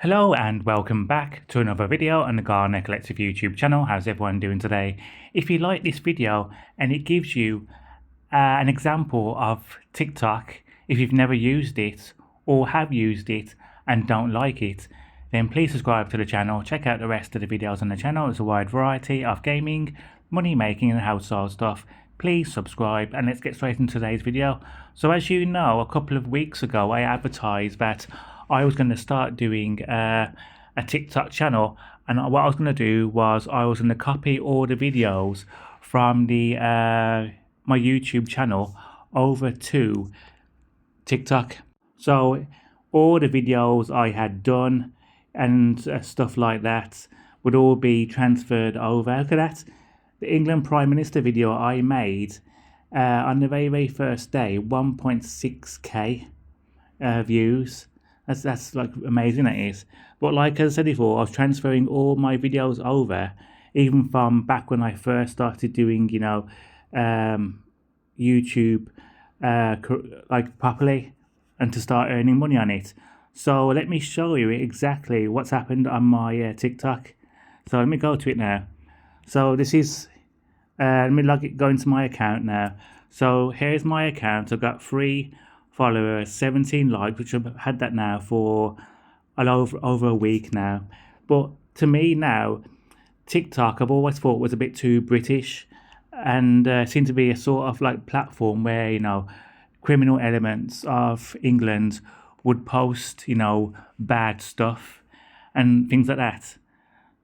Hello and welcome back to another video on the GARNER Collective YouTube channel. How's everyone doing today? If you like this video and it gives you an example of TikTok, if you've never used it or have used it and don't like it, then please subscribe to the channel. Check out the rest of the videos on the channel. There's a wide variety of gaming, money making and household stuff. Please subscribe and let's get straight into today's video. So as you know, a couple of weeks ago I advertised that I was going to start doing a TikTok channel, and what I was going to do was I was going to copy all the videos from the my YouTube channel over to TikTok. So all the videos I had done and stuff like that would all be transferred over. Look at that, the England Prime Minister video I made on the very first day, 1.6k views. That's like amazing, that is. But like I said before, I was transferring all my videos over, even from back when I first started doing, YouTube like properly, and to start earning money on it. So let me show you exactly what's happened on my TikTok. So let me go to it now. So this is let me go into my account now. So here's my account. I've got 3 followers, 17 likes, which I've had that now for over a week now. But to me now, TikTok I've always thought was a bit too British, and seemed to be a sort of like platform where criminal elements of England would post bad stuff and things like that.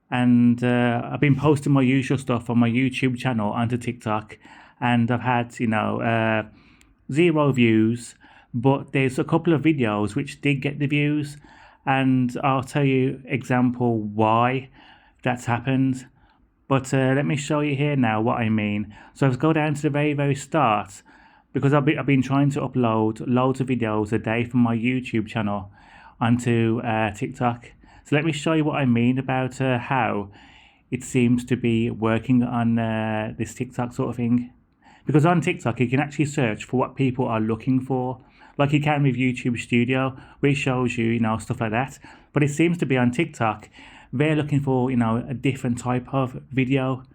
And I've been posting my usual stuff on my YouTube channel onto TikTok, and I've had 0 views. But there's a couple of videos which did get the views, and I'll tell you example why that's happened. But let me show you here now what I mean. So let's go down to the very start, because I've been trying to upload loads of videos a day from my YouTube channel onto TikTok. So let me show you what I mean about how it seems to be working on this TikTok sort of thing. Because on TikTok you can actually search for what people are looking for, like you can with YouTube Studio, which shows you, stuff like that. But it seems to be on TikTok, they're looking for, a different type of video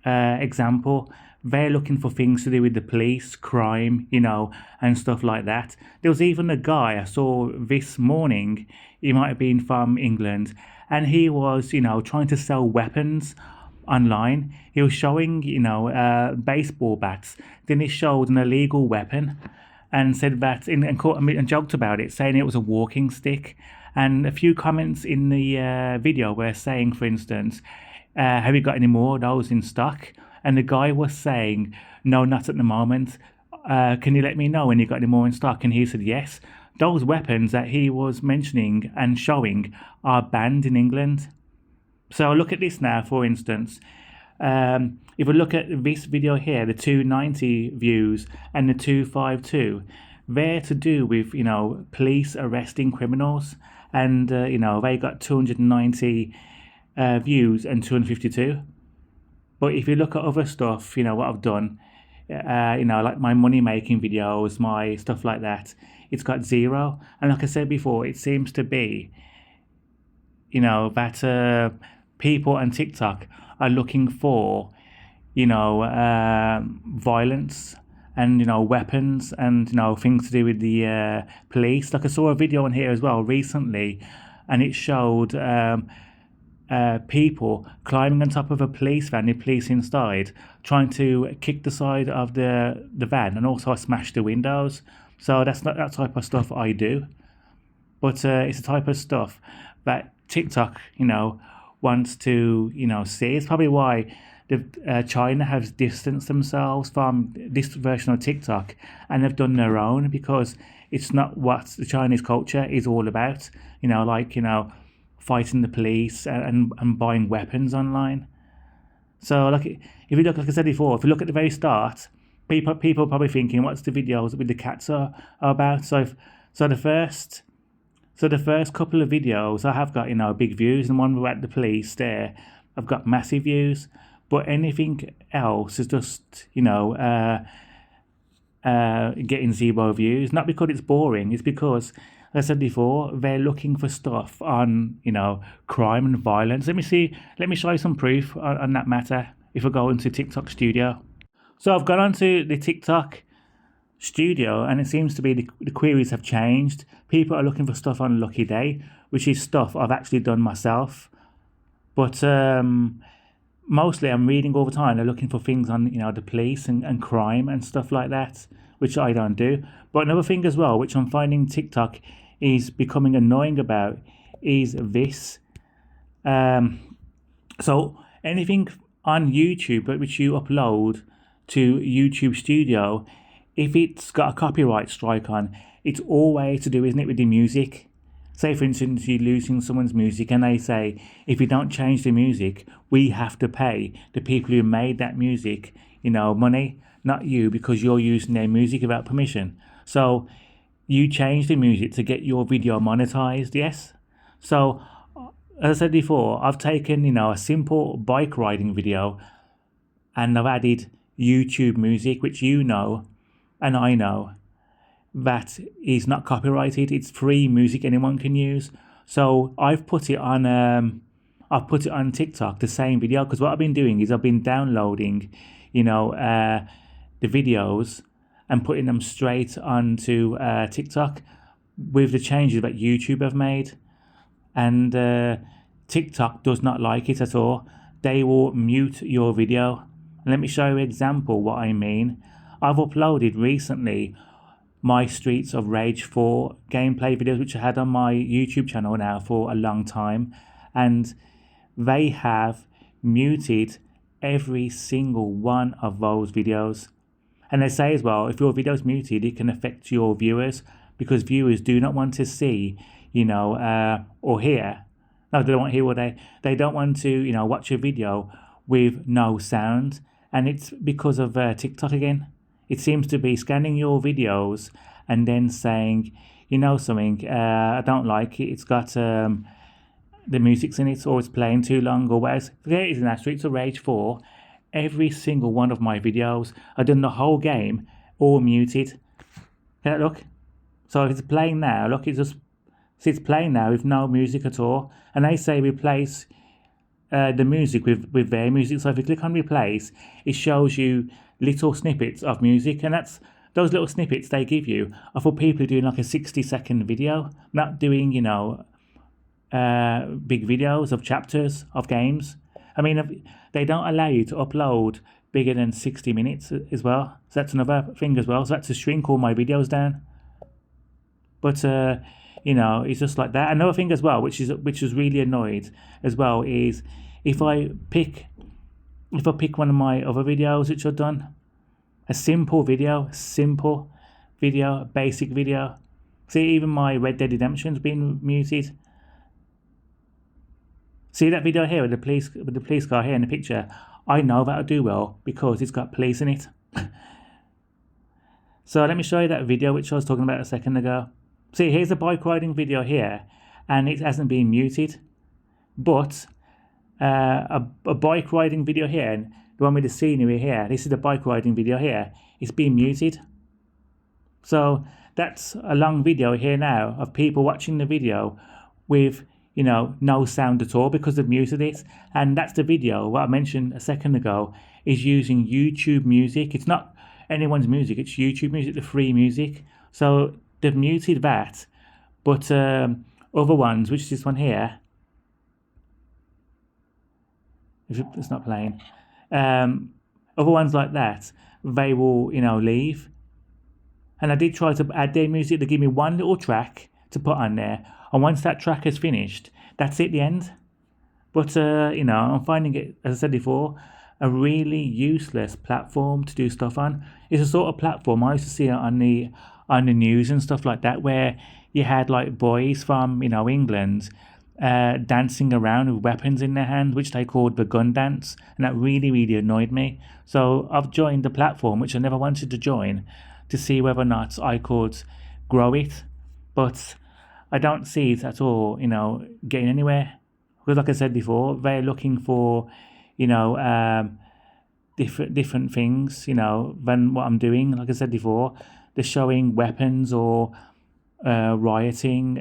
example. They're looking for things to do with the police, crime, and stuff like that. There was even a guy I saw this morning, he might have been from England, and he was, trying to sell weapons online. He was showing, baseball bats. Then he showed an illegal weapon and said that and joked about it, saying it was a walking stick. And a few comments in the video were saying, for instance, have you got any more of those in stock? And the guy was saying, no, not at the moment. Can you let me know when you got any more in stock? And he said yes. Those weapons that he was mentioning and showing are banned in England. So look at this now, for instance. If we look at this video here, the 290 views and the 252, they're to do with, police arresting criminals. And, they got 290 views and 252. But if you look at other stuff, what I've done, like my money making videos, my stuff like that, it's got 0. And like I said before, it seems to be, that people on TikTok are looking for, violence and, weapons and, things to do with the police. Like I saw a video on here as well recently, and it showed people climbing on top of a police van, the police inside, trying to kick the side of the van and also smash the windows. So that's not that type of stuff I do. But it's the type of stuff that TikTok, wants to, see. It's probably why China has distanced themselves from this version of TikTok, and they've done their own, because it's not what the Chinese culture is all about. Fighting the police and buying weapons online. So like, if you look, like I said before, if you look at the very start, people are probably thinking, what's the videos with the cats are about? So the first couple of videos I have got, big views, and one about the police there, I've got massive views. But anything else is just, getting 0 views. Not because it's boring, it's because As I said before, they're looking for stuff on, crime and violence. Let me show you some proof on that matter if I go into TikTok Studio. So I've gone onto the TikTok Studio, and it seems to be the queries have changed. People are looking for stuff on Lucky Day, which is stuff I've actually done myself. But mostly I'm reading all the time. They're looking for things on, the police and crime and stuff like that, which I don't do. But another thing as well, which I'm finding TikTok is becoming annoying about, is this. So anything on YouTube which you upload to YouTube Studio, if it's got a copyright strike on, it's always to do, isn't it, with the music? Say, for instance, you're losing someone's music and they say, if you don't change the music, we have to pay the people who made that music, money, not you, because you're using their music without permission. So you change the music to get your video monetized, yes? So, as I said before, I've taken, a simple bike riding video and I've added YouTube music, which and I know that is not copyrighted. It's free music anyone can use. So I've put it on TikTok, the same video, because what I've been doing is I've been downloading, the videos and putting them straight onto TikTok with the changes that YouTube have made. And TikTok does not like it at all. They will mute your video. And let me show you an example what I mean. I've uploaded recently my Streets of Rage 4 gameplay videos, which I had on my YouTube channel now for a long time, and they have muted every single one of those videos. And they say as well, if your video is muted, it can affect your viewers, because viewers do not want to see, or hear. No, they don't want to hear, they don't want to, watch a video with no sound. And it's because of TikTok again. It seems to be scanning your videos and then saying, something, I don't like it. It's got the music's in it, or it's playing too long, or whereas there it is in that Streets of Rage 4. Every single one of my videos, I've done the whole game, all muted. Can I look? So if it's playing now, look, it's playing now with no music at all. And they say replace the music with their music. So if you click on replace, it shows you little snippets of music, and that's those little snippets they give you are for people who are doing like a 60-second video, not doing big videos of chapters of games. I mean, they don't allow you to upload bigger than 60 minutes as well. So that's another thing as well. So that's to shrink all my videos down. But it's just like that. Another thing as well, which is really annoyed as well, is if I pick one of my other videos which I've done, a simple video, a basic video. See, even my Red Dead Redemption's been muted. See that video here with the police car here in the picture? I know that'll do well because it's got police in it. So let me show you that video which I was talking about a second ago. See, here's a bike riding video here, and it hasn't been muted. But a bike riding video here, and the one with the scenery here, this is the bike riding video here, it's been muted. So that's a long video here now of people watching the video with, no sound at all because they've muted it. And that's the video, what I mentioned a second ago, is using YouTube music. It's not anyone's music, it's YouTube music, the free music. So they've muted that, but other ones, which is this one here, it's not playing, other ones like that, they will, leave. And I did try to add their music. They give me one little track to put on there, and once that track is finished, that's it, the end. But I'm finding it, as I said before, a really useless platform to do stuff on. It's a sort of platform I used to see it on the news and stuff like that, where you had like boys from England dancing around with weapons in their hand, which they called the gun dance, and that really annoyed me. So I've joined the platform, which I never wanted to join, to see whether or not I could grow it, but I don't see it at all, getting anywhere. Because like I said before, they're looking for, different things, than what I'm doing. Like I said before, they're showing weapons or rioting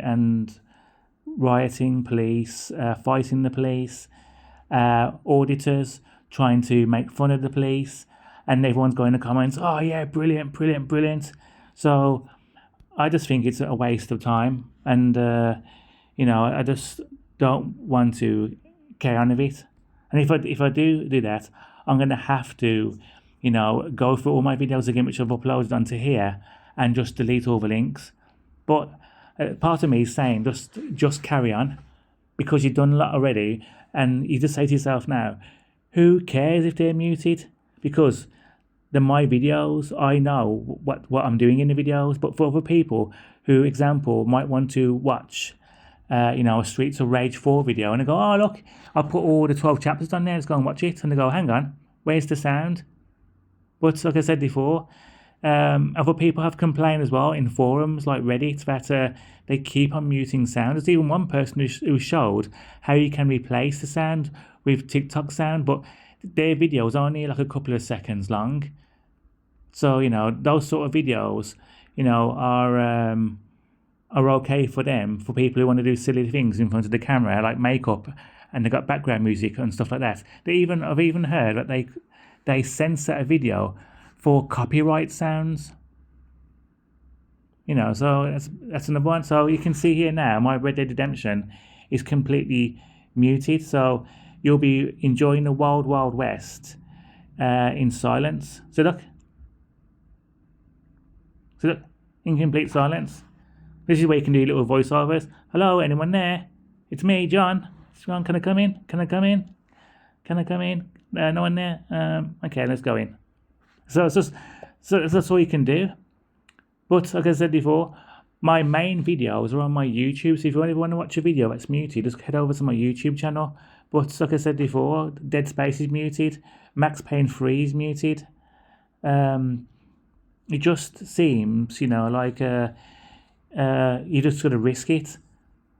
police, fighting the police, auditors trying to make fun of the police, and everyone's going to comments, oh yeah, brilliant, brilliant, brilliant. So I just think it's a waste of time, and I just don't want to carry on with it. And if I do that, I'm gonna have to, go through all my videos again, which I've uploaded onto here, and just delete all the links. But part of me is saying just carry on, because you've done a lot already, and you just say to yourself now, who cares if they're muted? Because they're my videos. I know what I'm doing in the videos, but for other people who, example, might want to watch, a Streets of Rage 4 video, and they go, oh look, I'll put all the 12 chapters on there, let's go and watch it, and they go, hang on, where's the sound? But like I said before, other people have complained as well in forums like Reddit that they keep on muting sound. There's even one person who showed how you can replace the sound with TikTok sound, but their video is only like a couple of seconds long. So, those sort of videos, are okay for them, for people who want to do silly things in front of the camera, like makeup, and they got background music and stuff like that. I've even heard that they censor a video for copyright sounds. So that's another one. So you can see here now, my Red Dead Redemption is completely muted. So you'll be enjoying the Wild Wild West in silence. So look, in complete silence. This is where you can do little voiceovers. Hello, anyone there? It's me, John. John, can I come in? Can I come in? Can I come in? No one there? Okay, let's go in. So that's all you can do. But like I said before, my main videos are on my YouTube. So if you ever want to watch a video that's muted, just head over to my YouTube channel. But like I said before, Dead Space is muted. Max Payne 3 is muted. It just seems, like you just got to risk it.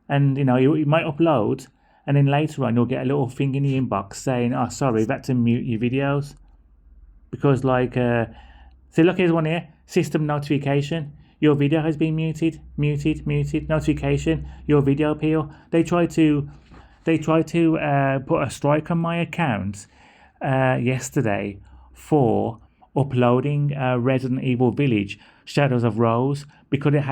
And, you might upload, and then later on you'll get a little thing in the inbox saying, oh, sorry, we've had to mute your videos. Because see, look, here's one here. System notification. Your video has been muted. Notification. Your video appeal. They try to put a strike on my account yesterday for uploading Resident Evil Village Shadows of Rose, because it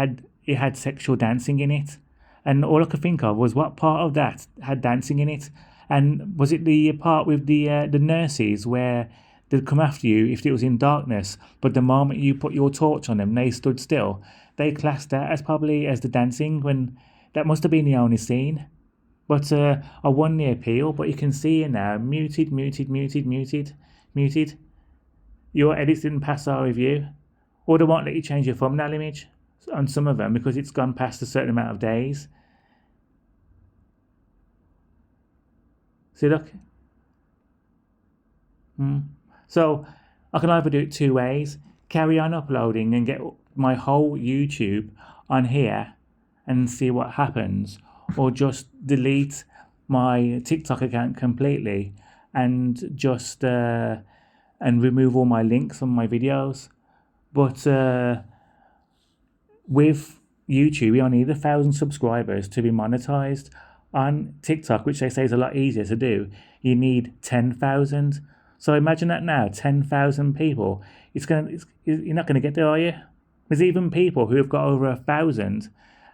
had sexual dancing in it, and all I could think of was what part of that had dancing in it, and was it the part with the nurses where they'd come after you if it was in darkness, but the moment you put your torch on them they stood still? They classed that as probably as the dancing, when that must have been the only scene. But I won the appeal, but you can see it now, muted. Your edits didn't pass our review, or they won't let you change your thumbnail image on some of them because it's gone past a certain amount of days. See, look. So I can either do it two ways: carry on uploading and get my whole YouTube on here and see what happens, or just delete my TikTok account completely and just and remove all my links on my videos. But with YouTube, you only need 1,000 subscribers to be monetized. On TikTok, which they say is a lot easier to do, you need 10,000. So imagine that now, 10,000 people. You're not going to get there, are you? There's even people who have got over 1,000,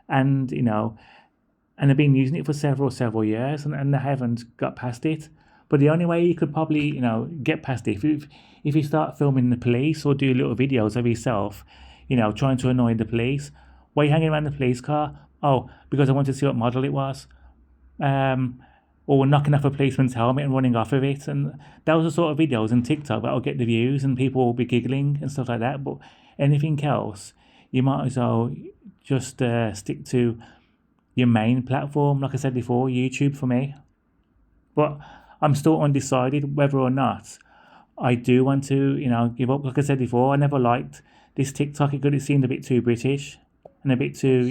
and and they've been using it for several years, and they haven't got past it. But the only way you could probably get past it, if you start filming the police or do little videos of yourself, trying to annoy the police. Why are you hanging around the police car? Oh, because I wanted to see what model it was. Or knocking off a policeman's helmet and running off of it. And those are sort of videos on TikTok that'll get the views and people will be giggling and stuff like that. But anything else, you might as well just stick to your main platform. Like I said before, YouTube for me. But I'm still undecided whether or not I do want to, give up. Like I said before, I never liked this TikTok because it seemed a bit too British and a bit too,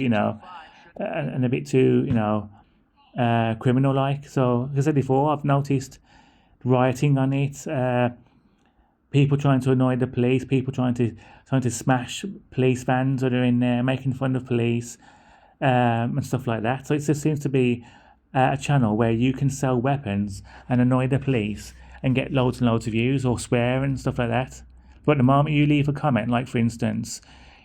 criminal-like. So, like I said before, I've noticed rioting on it, people trying to annoy the police, people trying to smash police vans that are in there, making fun of police, and stuff like that. So it just seems to be a channel where you can sell weapons and annoy the police and get loads and loads of views, or swear and stuff like that. But the moment you leave a comment, like for instance,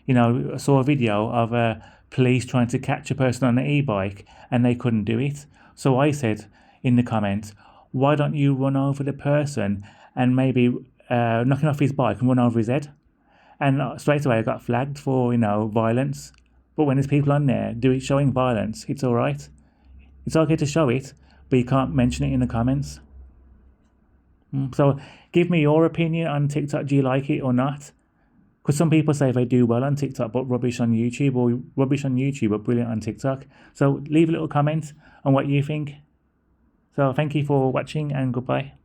I saw a video of police trying to catch a person on an e-bike and they couldn't do it. So I said in the comment, why don't you run over the person and maybe knock him off his bike and run over his head? And straight away I got flagged for, violence. But when there's people on there showing violence, it's all right. It's okay to show it, but you can't mention it in the comments. So give me your opinion on TikTok. Do you like it or not? Because some people say they do well on TikTok but rubbish on YouTube, or rubbish on YouTube but brilliant on TikTok. So leave a little comment on what you think. So thank you for watching, and goodbye.